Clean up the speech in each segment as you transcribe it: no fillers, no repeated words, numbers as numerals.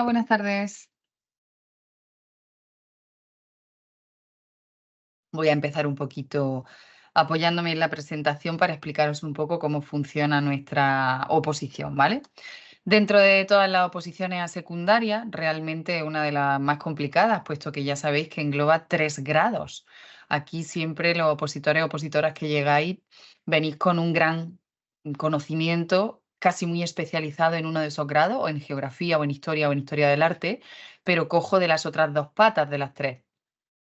buenas tardes. Voy a empezar un poquito apoyándome en la presentación para explicaros un poco cómo funciona nuestra oposición, ¿vale? Dentro de todas las oposiciones a secundaria, realmente una de las más complicadas, puesto que ya sabéis que engloba 3 grados. Aquí siempre los opositores y opositoras que llegáis venís con un gran conocimiento casi muy especializado en uno de esos grados, o en geografía, o en historia, o en historia del arte, pero cojo de las otras 2 patas de las 3.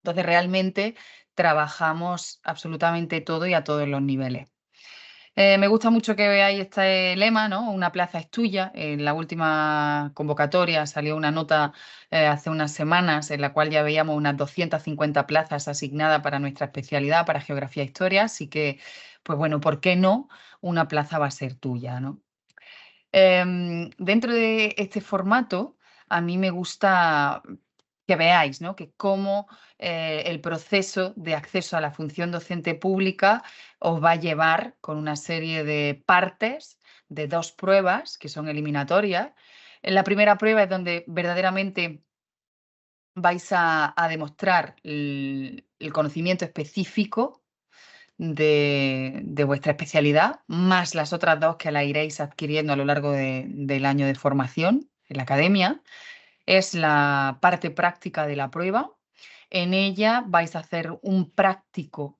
Entonces, realmente trabajamos absolutamente todo y a todos los niveles. Me gusta mucho que veáis este lema, ¿no? Una plaza es tuya. En la última convocatoria salió una nota hace unas semanas en la cual ya veíamos unas 250 plazas asignadas para nuestra especialidad, para geografía e historia. Así que, pues bueno, ¿por qué no? Una plaza va a ser tuya, ¿no? Dentro de este formato, a mí me gusta que veáis, ¿no? Que cómo el proceso de acceso a la función docente pública os va a llevar con una serie de partes de 2 pruebas que son eliminatorias. En la primera prueba es donde verdaderamente vais a demostrar el conocimiento específico de vuestra especialidad, más las otras 2 que la iréis adquiriendo a lo largo del año de formación en la academia. Es la parte práctica de la prueba. En ella vais a hacer un práctico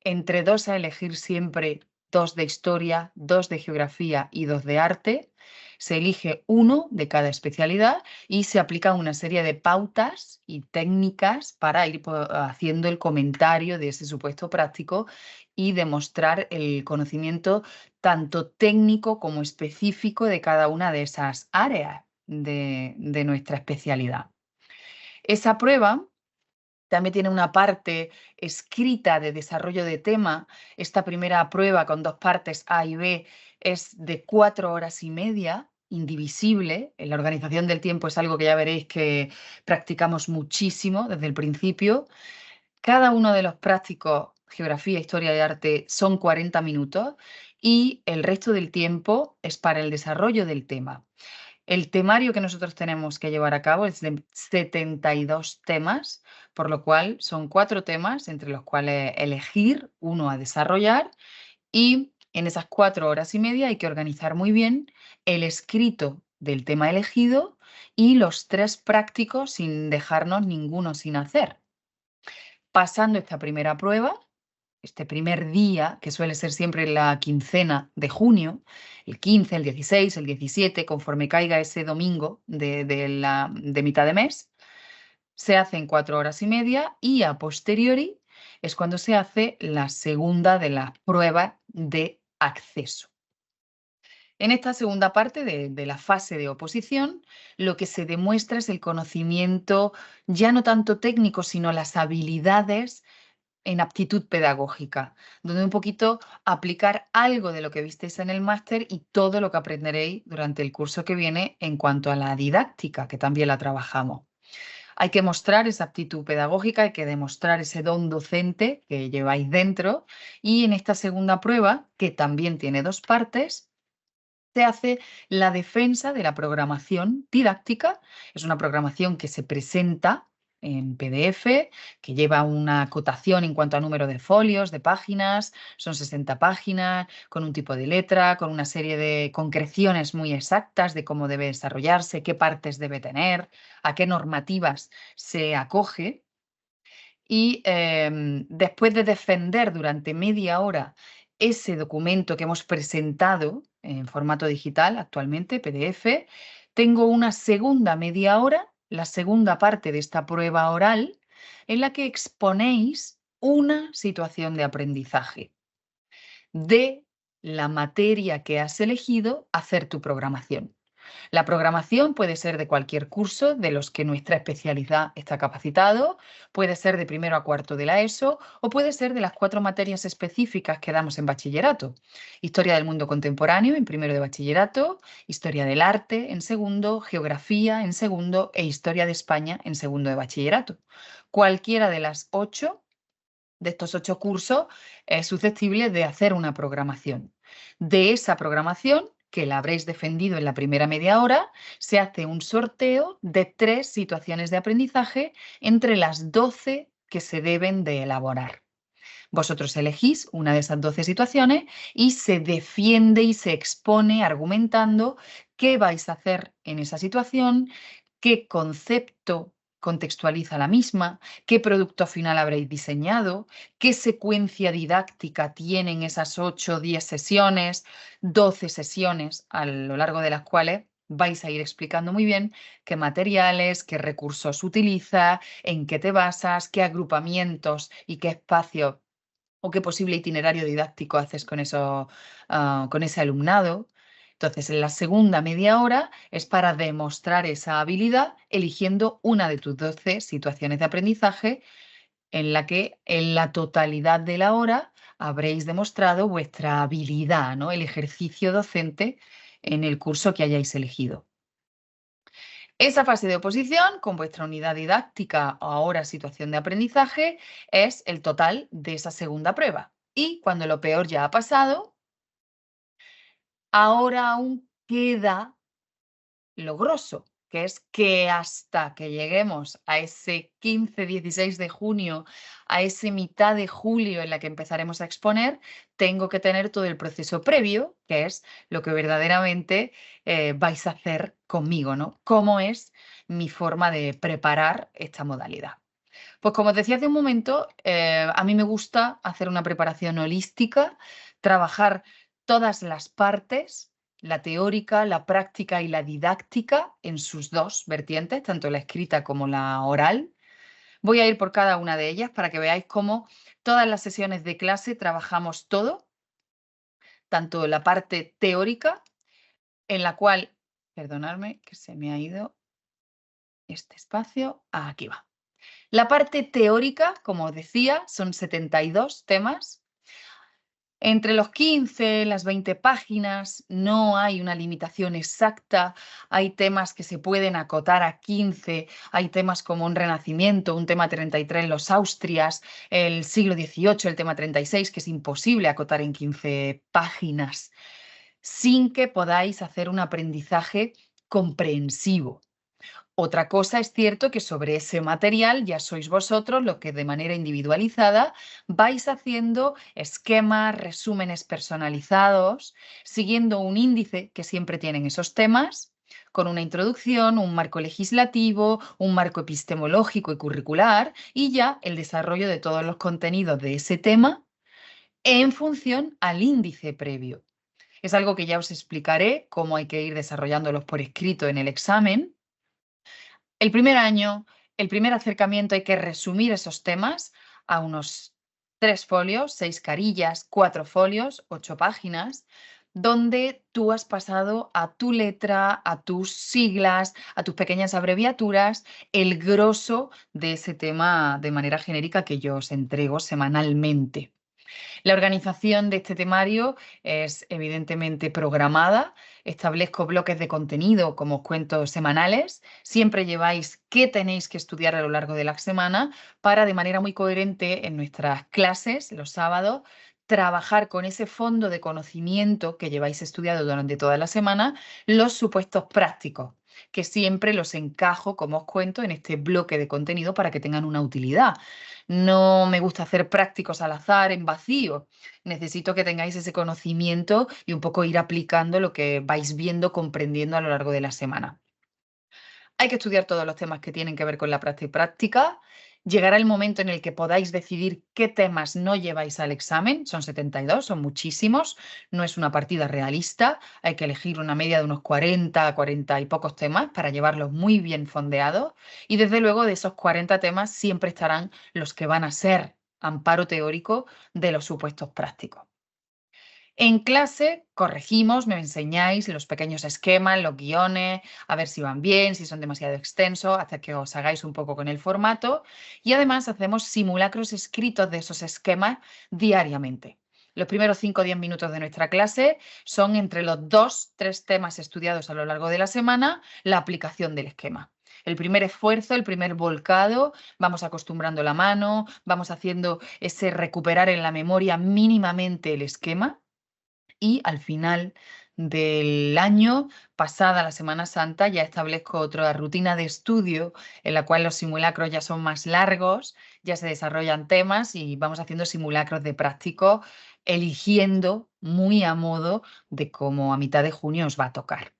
entre 2 a elegir siempre, 2 de historia, 2 de geografía y 2 de arte. Se elige uno de cada especialidad y se aplica una serie de pautas y técnicas para ir haciendo el comentario de ese supuesto práctico y demostrar el conocimiento tanto técnico como específico de cada una de esas áreas de nuestra especialidad. Esa prueba también tiene una parte escrita de desarrollo de tema. Esta primera prueba con 2 partes A y B es de 4 horas y media, indivisible. En la organización del tiempo es algo que ya veréis que practicamos muchísimo desde el principio. Cada uno de los prácticos, geografía, historia y arte, son 40 minutos y el resto del tiempo es para el desarrollo del tema. El temario que nosotros tenemos que llevar a cabo es de 72 temas, por lo cual son 4 temas entre los cuales elegir uno a desarrollar, y en esas 4 horas y media hay que organizar muy bien el escrito del tema elegido y los 3 prácticos sin dejarnos ninguno sin hacer. Pasando esta primera prueba, este primer día, que suele ser siempre la quincena de junio, el 15, el 16, el 17, conforme caiga ese domingo de mitad de mes, se hacen 4 horas y media y a posteriori es cuando se hace la segunda de las pruebas de acceso. En esta segunda parte de la fase de oposición, lo que se demuestra es el conocimiento ya no tanto técnico, sino las habilidades en aptitud pedagógica, donde un poquito aplicar algo de lo que visteis en el máster y todo lo que aprenderéis durante el curso que viene en cuanto a la didáctica, que también la trabajamos. Hay que mostrar esa aptitud pedagógica, hay que demostrar ese don docente que lleváis dentro, y en esta segunda prueba, que también tiene 2 partes, se hace la defensa de la programación didáctica. Es una programación que se presenta en PDF, que lleva una acotación en cuanto a número de folios, de páginas, son 60 páginas, con un tipo de letra, con una serie de concreciones muy exactas de cómo debe desarrollarse, qué partes debe tener, a qué normativas se acoge. Y después de defender durante media hora ese documento que hemos presentado en formato digital actualmente, PDF, tengo una segunda media hora, la segunda parte de esta prueba oral, en la que exponéis una situación de aprendizaje de la materia que has elegido hacer tu programación. La programación puede ser de cualquier curso de los que nuestra especialidad está capacitado, puede ser de primero a cuarto de la ESO o puede ser de las 4 materias específicas que damos en bachillerato. Historia del mundo contemporáneo en primero de bachillerato, historia del arte en segundo, geografía en segundo e historia de España en segundo de bachillerato. Cualquiera de las 8 de estos 8 cursos es susceptible de hacer una programación. De esa programación que la habréis defendido en la primera media hora, se hace un sorteo de 3 situaciones de aprendizaje entre las 12 que se deben de elaborar. Vosotros elegís una de esas 12 situaciones y se defiende y se expone argumentando qué vais a hacer en esa situación, qué concepto contextualiza la misma, qué producto final habréis diseñado, qué secuencia didáctica tienen esas 8 o 10 sesiones, 12 sesiones a lo largo de las cuales vais a ir explicando muy bien qué materiales, qué recursos utilizas, en qué te basas, qué agrupamientos y qué espacios o qué posible itinerario didáctico haces con eso, con ese alumnado. Entonces, en la segunda media hora es para demostrar esa habilidad eligiendo una de tus 12 situaciones de aprendizaje en la que en la totalidad de la hora habréis demostrado vuestra habilidad, ¿no? El ejercicio docente en el curso que hayáis elegido. Esa fase de oposición, con vuestra unidad didáctica o ahora situación de aprendizaje, es el total de esa segunda prueba. Y cuando lo peor ya ha pasado, ahora aún queda lo grosso, que es que hasta que lleguemos a ese 15-16 de junio, a ese mitad de julio en la que empezaremos a exponer, tengo que tener todo el proceso previo, que es lo que verdaderamente vais a hacer conmigo, ¿no? ¿Cómo es mi forma de preparar esta modalidad? Pues como os decía hace un momento, a mí me gusta hacer una preparación holística, trabajar todas las partes, la teórica, la práctica y la didáctica en sus dos vertientes, tanto la escrita como la oral. Voy a ir por cada una de ellas para que veáis cómo todas las sesiones de clase trabajamos todo, tanto la parte teórica, en la cual, perdonadme que se me ha ido este espacio, aquí va. La parte teórica, como os decía, son 72 temas. Entre los 15, las 20 páginas, no hay una limitación exacta. Hay temas que se pueden acotar a 15. Hay temas como un Renacimiento, un tema 33, los Austrias, el siglo XVIII, el tema 36, que es imposible acotar en 15 páginas sin que podáis hacer un aprendizaje comprensivo. Otra cosa es cierto que sobre ese material ya sois vosotros los que de manera individualizada vais haciendo esquemas, resúmenes personalizados, siguiendo un índice que siempre tienen esos temas, con una introducción, un marco legislativo, un marco epistemológico y curricular, y ya el desarrollo de todos los contenidos de ese tema en función al índice previo. Es algo que ya os explicaré cómo hay que ir desarrollándolos por escrito en el examen. El primer año, el primer acercamiento, hay que resumir esos temas a unos 3 folios, 6 carillas, 4 folios, 8 páginas, donde tú has pasado a tu letra, a tus siglas, a tus pequeñas abreviaturas, el grosso de ese tema de manera genérica que yo os entrego semanalmente. La organización de este temario es evidentemente programada. Establezco bloques de contenido como cuentos semanales. Siempre lleváis qué tenéis que estudiar a lo largo de la semana para de manera muy coherente en nuestras clases los sábados trabajar con ese fondo de conocimiento que lleváis estudiado durante toda la semana, los supuestos prácticos, que siempre los encajo, como os cuento, en este bloque de contenido para que tengan una utilidad. No me gusta hacer prácticos al azar, en vacío. Necesito que tengáis ese conocimiento y un poco ir aplicando lo que vais viendo, comprendiendo a lo largo de la semana. Hay que estudiar todos los temas que tienen que ver con la práctica. Llegará el momento en el que podáis decidir qué temas no lleváis al examen. Son 72, son muchísimos. No es una partida realista. Hay que elegir una media de unos 40, 40 y pocos temas para llevarlos muy bien fondeados. Y desde luego de esos 40 temas siempre estarán los que van a ser amparo teórico de los supuestos prácticos. En clase corregimos, me enseñáis los pequeños esquemas, los guiones, a ver si van bien, si son demasiado extensos, hasta que os hagáis un poco con el formato. Y además hacemos simulacros escritos de esos esquemas diariamente. Los primeros 5 o 10 minutos de nuestra clase son entre los 2-3 temas estudiados a lo largo de la semana, la aplicación del esquema. El primer esfuerzo, el primer volcado, vamos acostumbrando la mano, vamos haciendo ese recuperar en la memoria mínimamente el esquema y al final del año, pasada la Semana Santa, ya establezco otra rutina de estudio en la cual los simulacros ya son más largos, ya se desarrollan temas y vamos haciendo simulacros de práctico, eligiendo muy a modo de cómo a mitad de junio os va a tocar.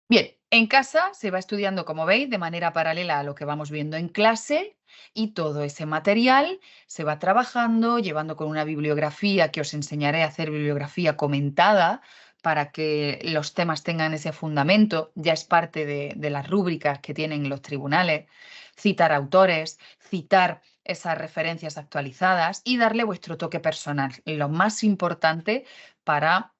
Bien, en casa se va estudiando, como veis, de manera paralela a lo que vamos viendo en clase y todo ese material se va trabajando, llevando con una bibliografía que os enseñaré a hacer bibliografía comentada para que los temas tengan ese fundamento. Ya es parte de las rúbricas que tienen los tribunales. Citar autores, citar esas referencias actualizadas y darle vuestro toque personal. Lo más importante para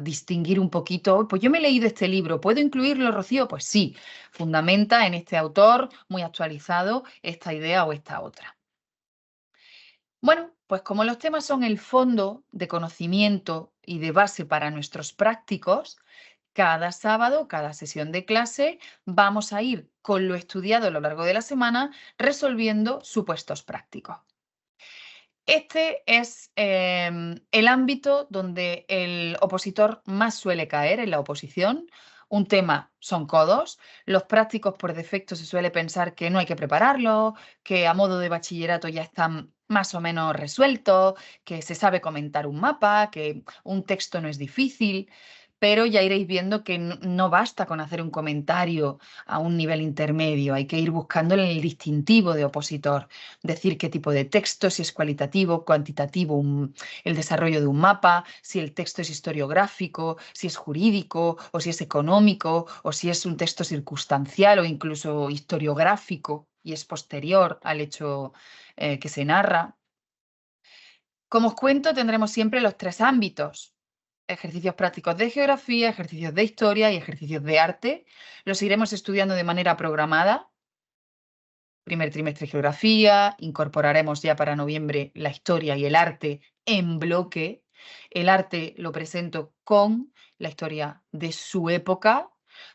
distinguir un poquito, pues yo me he leído este libro, ¿puedo incluirlo, Rocío? Pues sí, fundamenta en este autor muy actualizado esta idea o esta otra. Bueno, pues como los temas son el fondo de conocimiento y de base para nuestros prácticos, cada sábado, cada sesión de clase, vamos a ir con lo estudiado a lo largo de la semana resolviendo supuestos prácticos. Este es el ámbito donde el opositor más suele caer en la oposición. Un tema son codos. Los prácticos por defecto se suele pensar que no hay que prepararlo, que a modo de bachillerato ya están más o menos resueltos, que se sabe comentar un mapa, que un texto no es difícil, pero ya iréis viendo que no basta con hacer un comentario a un nivel intermedio, hay que ir buscando el distintivo de opositor, decir qué tipo de texto, si es cualitativo, cuantitativo, el desarrollo de un mapa, si el texto es historiográfico, si es jurídico o si es económico o si es un texto circunstancial o incluso historiográfico y es posterior al hecho que se narra. Como os cuento, tendremos siempre los tres ámbitos: ejercicios prácticos de geografía, ejercicios de historia y ejercicios de arte. Los iremos estudiando de manera programada. Primer trimestre geografía, incorporaremos ya para noviembre la historia y el arte en bloque. El arte lo presento con la historia de su época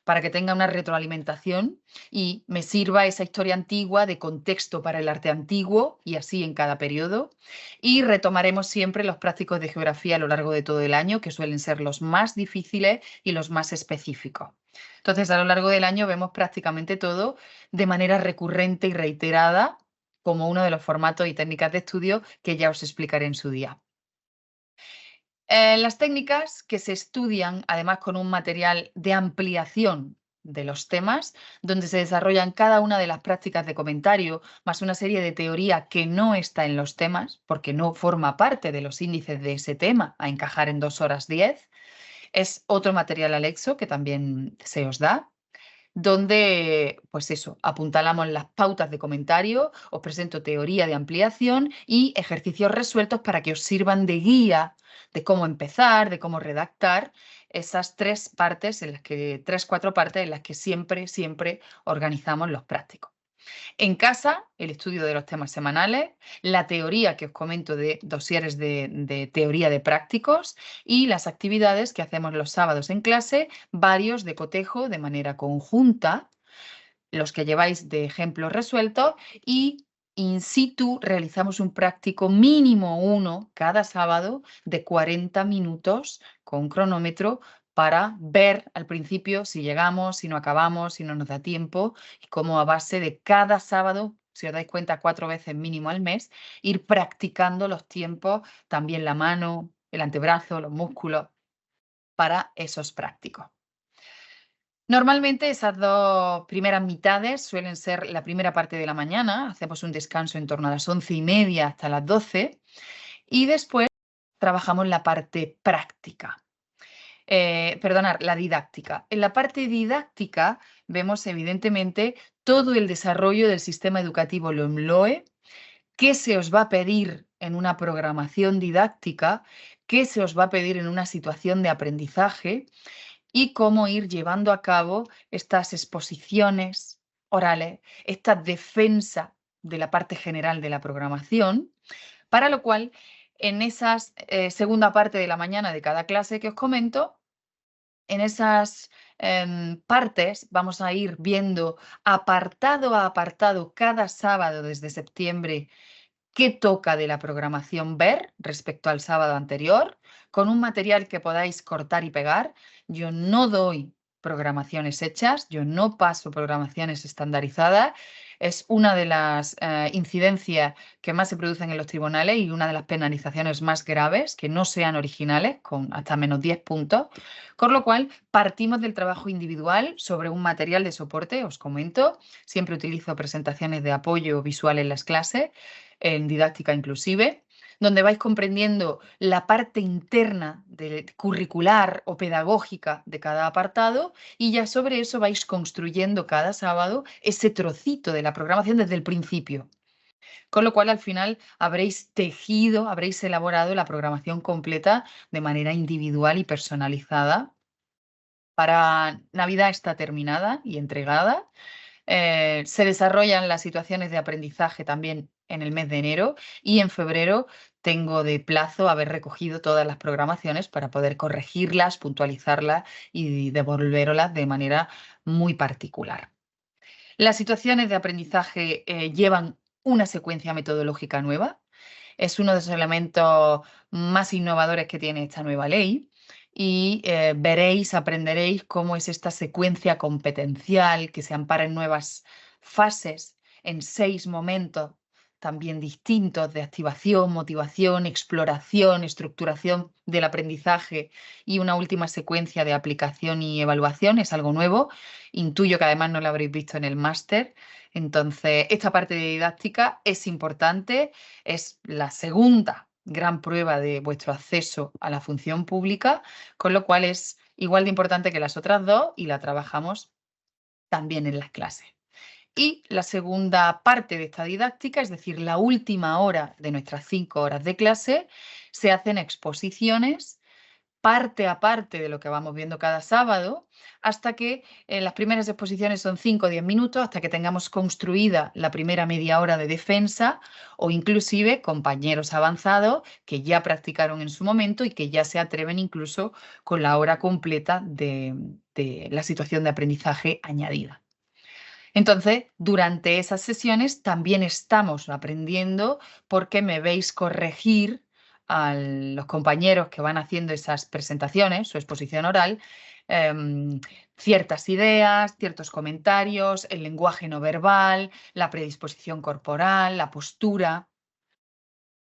para que tenga una retroalimentación y me sirva esa historia antigua de contexto para el arte antiguo y así en cada periodo. Y retomaremos siempre los prácticos de geografía a lo largo de todo el año, que suelen ser los más difíciles y los más específicos. Entonces, a lo largo del año vemos prácticamente todo de manera recurrente y reiterada, como uno de los formatos y técnicas de estudio que ya os explicaré en su día. Las técnicas que se estudian, además con un material de ampliación de los temas, donde se desarrollan cada una de las prácticas de comentario, más una serie de teoría que no está en los temas, porque no forma parte de los índices de ese tema a encajar en 2 horas 10. Es otro material anexo que también se os da, donde, pues eso, apuntalamos las pautas de comentario, os presento teoría de ampliación y ejercicios resueltos para que os sirvan de guía de cómo empezar, de cómo redactar esas 3 partes en las que, 3, 4 partes en las que siempre organizamos los prácticos. En casa, el estudio de los temas semanales, la teoría que os comento de dosieres de teoría de prácticos y las actividades que hacemos los sábados en clase, varios de cotejo de manera conjunta, los que lleváis de ejemplos resueltos y in situ realizamos un práctico mínimo 1 cada sábado de 40 minutos con cronómetro para ver al principio si llegamos, si no acabamos, si no nos da tiempo y cómo a base de cada sábado, si os dais cuenta 4 veces mínimo al mes, ir practicando los tiempos, también la mano, el antebrazo, los músculos para esos prácticos. Normalmente esas 2 primeras mitades suelen ser la primera parte de la mañana, hacemos un descanso en torno a las 11:30 hasta las 12 y después trabajamos la parte práctica, perdonar, la didáctica. En la parte didáctica vemos evidentemente todo el desarrollo del sistema educativo LOMLOE, qué se os va a pedir en una programación didáctica, qué se os va a pedir en una situación de aprendizaje y cómo ir llevando a cabo estas exposiciones orales, esta defensa de la parte general de la programación, para lo cual en esa segunda parte de la mañana de cada clase que os comento, en esas partes vamos a ir viendo apartado a apartado cada sábado desde septiembre qué toca de la programación ver respecto al sábado anterior, con un material que podáis cortar y pegar. Yo no doy programaciones hechas, yo no paso programaciones estandarizadas. Es una de las incidencias que más se producen en los tribunales y una de las penalizaciones más graves, que no sean originales, con hasta menos 10 puntos. Con lo cual, partimos del trabajo individual sobre un material de soporte, os comento. Siempre utilizo presentaciones de apoyo visual en las clases, en didáctica inclusive, donde vais comprendiendo la parte interna curricular o pedagógica de cada apartado y ya sobre eso vais construyendo cada sábado ese trocito de la programación desde el principio. Con lo cual, al final, habréis tejido, habréis elaborado la programación completa de manera individual y personalizada. Para Navidad está terminada y entregada. Se desarrollan las situaciones de aprendizaje también en el mes de enero y en febrero tengo de plazo haber recogido todas las programaciones para poder corregirlas, puntualizarlas y devolverlas de manera muy particular. Las situaciones de aprendizaje llevan una secuencia metodológica nueva. Es uno de los elementos más innovadores que tiene esta nueva ley y veréis, aprenderéis cómo es esta secuencia competencial que se ampara en nuevas fases, en 6 momentos también distintos de activación, motivación, exploración, estructuración del aprendizaje y una última secuencia de aplicación y evaluación. Es algo nuevo. Intuyo que además no lo habréis visto en el máster. Entonces, esta parte de didáctica es importante, es la segunda gran prueba de vuestro acceso a la función pública, con lo cual es igual de importante que las otras dos y la trabajamos también en las clases. Y la segunda parte de esta didáctica, es decir, la última hora de nuestras 5 horas de clase, se hacen exposiciones parte a parte de lo que vamos viendo cada sábado, hasta que las primeras exposiciones son 5 o 10 minutos, hasta que tengamos construida la primera media hora de defensa o inclusive compañeros avanzados que ya practicaron en su momento y que ya se atreven incluso con la hora completa de la situación de aprendizaje añadida. Entonces, durante esas sesiones también estamos aprendiendo porque me veis corregir a los compañeros que van haciendo esas presentaciones, su exposición oral, ciertas ideas, ciertos comentarios, el lenguaje no verbal, la predisposición corporal, la postura,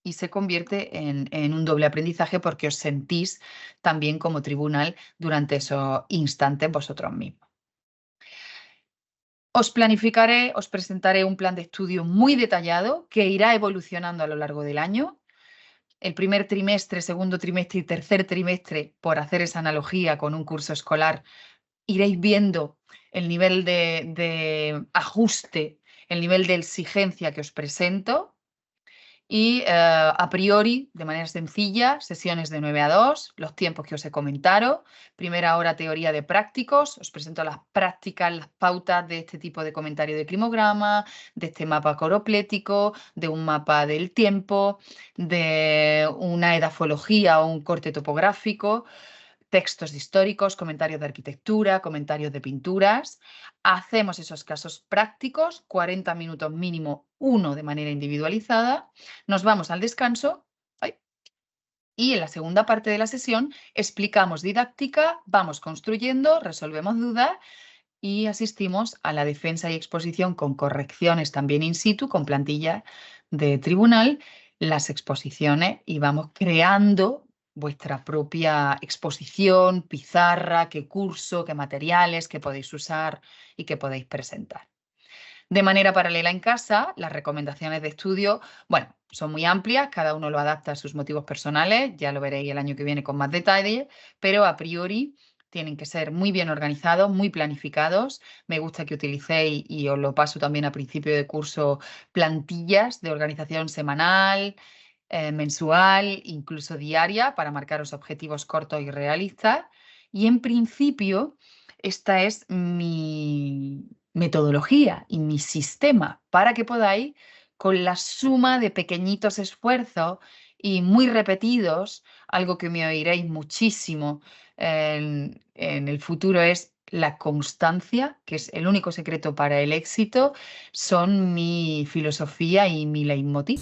y se convierte en un doble aprendizaje porque os sentís también como tribunal durante esos instantes vosotros mismos. Os presentaré un plan de estudio muy detallado que irá evolucionando a lo largo del año. El primer trimestre, segundo trimestre y tercer trimestre, por hacer esa analogía con un curso escolar, iréis viendo el nivel de ajuste, el nivel de exigencia que os presento. Y a priori, de manera sencilla, sesiones de 9 a 2, los tiempos que os he comentado. Primera hora teoría de prácticos, os presento las prácticas, las pautas de este tipo de comentario de climograma, de este mapa coroplético, de un mapa del tiempo, de una edafología o un corte topográfico, textos históricos, comentarios de arquitectura, comentarios de pinturas. Hacemos esos casos prácticos, 40 minutos mínimo, uno de manera individualizada. Nos vamos al descanso. Y en la segunda parte de la sesión explicamos didáctica, vamos construyendo, resolvemos dudas y asistimos a la defensa y exposición con correcciones también in situ, con plantilla de tribunal, las exposiciones y vamos creando vuestra propia exposición, pizarra, qué curso, qué materiales que podéis usar y que podéis presentar. De manera paralela en casa, las recomendaciones de estudio, bueno, son muy amplias, cada uno lo adapta a sus motivos personales, ya lo veréis el año que viene con más detalle, pero a priori tienen que ser muy bien organizados, muy planificados. Me gusta que utilicéis, y os lo paso también a principio de curso, plantillas de organización semanal, mensual, incluso diaria, para marcaros objetivos cortos y realistas. Y en principio, esta es mi metodología y mi sistema para que podáis, con la suma de pequeñitos esfuerzos y muy repetidos, algo que me oiréis muchísimo en el futuro es la constancia, que es el único secreto para el éxito, son mi filosofía y mi leitmotiv.